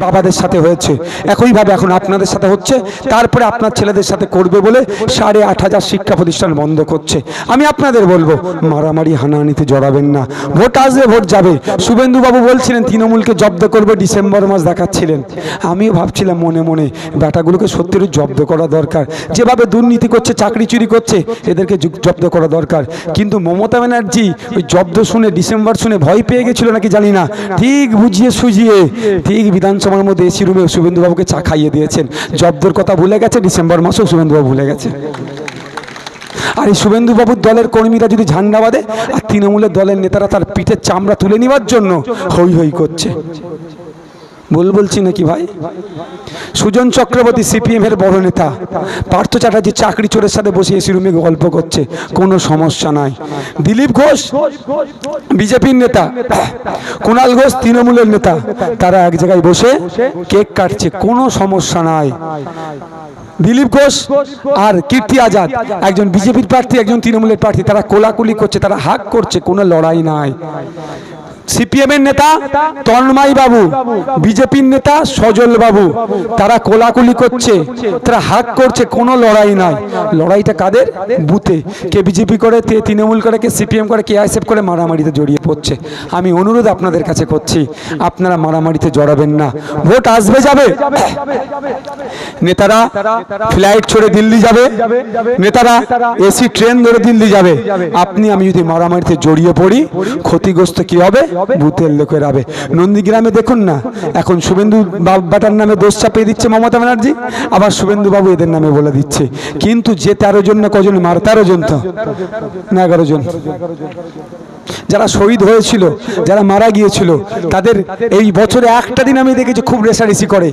বাবাদের সাথে হয়েছে, একইভাবে এখন আপনাদের সাথে হচ্ছে। তারপরে আপনার ছেলেদের সাথে করবে বলে 8,500 শিক্ষা প্রতিষ্ঠান বন্ধ করছে। আমি আপনাদের বলবো, মারামারি হানাহানিতে জড়াবেন না। ভোট আসবে, ভোট যাবে। শুভেন্দুবাবু বলছিলেন তৃণমূলকে জব্দ করবে, ডিসেম্বর মাস দেখাচ্ছিলেন। আমিও ভাবছিলাম মনে মনে, ব্যাটাগুলোকে সত্যি জব্দ করা দরকার। যেভাবে দুর্নীতি করছে, চাকরি চুরি করছে, এদেরকে জব্দ করা দরকার। কিন্তু মমতা ব্যানার্জি ওই জব্দ শুনে, ডিসেম্বর শুনে ভয় পেয়ে গেছিল নাকি জানি না, ঠিক বুঝিয়ে সুঝিয়ে ঠিক বিধানসভার মধ্যে এসি রুমে শুভেন্দুবাবুকে চা খাইয়ে দিয়েছেন। জব্দর কথা ভুলে গেছে, ডিসেম্বর মাসেও শুভেন্দুবাবু ভুলে গেছে। আর এই শুভেন্দুবাবুর দলের কর্মীরা যদি ঝান্ডা বাঁধে, আর তৃণমূলের দলের নেতারা তার পিঠের চামড়া তুলে নেওয়ার জন্য হই হই করছে। বলছি নাকি ভাই? সুজন চক্রবর্তী সিপিএম এর বড় নেতা, পার্থ চ্যাটার্জি চাকরি চোরের সাথে বসে এসি রুমে গল্প করছে, কোনো সমস্যা নাই। দিলীপ ঘোষ বিজেপির নেতা, কুণাল ঘোষ তৃণমূলের নেতা, তারা এক জায়গায় বসে কেক কাটছে, কোনো সমস্যা নাই। দিলীপ ঘোষ আর কীর্তি আজাদ, একজন বিজেপির প্রার্থী, একজন তৃণমূলের প্রার্থী, তারা কোলাকুলি করছে, তারা হাক করছে, কোনো লড়াই নাই। সিপিএম এর নেতা তন্ময় বাবু, বিজেপির নেতা সজল বাবু, তারা কোলাকুলি করছে, তারা হাক করছে, কোনো লড়াই নাই। লড়াইটা কাদের? বুথে। কে বিজেপি করে, কে তৃণমূল করে, কে সিপিএম করে, কে আইএসএফ করে, মারামারিতে জড়িয়ে পড়ছে। আমি অনুরোধ আপনাদের কাছে করছি, আপনারা মারামারিতে জড়াবেন না। ভোট আসবে, যাবে। নেতারা ফ্লাইট ছড়ে দিল্লি যাবে, নেতারা এসি ট্রেন ধরে দিল্লি যাবে। আপনি আমি যদি মারামারিতে জড়িয়ে পড়ি, ক্ষতিগ্রস্ত কি হবে? বুথের লোকের হবে। নন্দীগ্রামে দেখুন না, এখন শুভেন্দু বাটার নামে দোষ চাপিয়ে দিচ্ছে মমতা ব্যানার্জি, আবার শুভেন্দু বাবু এদের নামে বলে দিচ্ছে। কিন্তু যে 13 জন না কজন মার, 13 জন তো না 11 জন যারা শহীদ হয়েছিল, যারা মারা গিয়েছিল, তাদের এই বছরে একটা দিন আমি দেখেছি খুব রেষারেষি করে।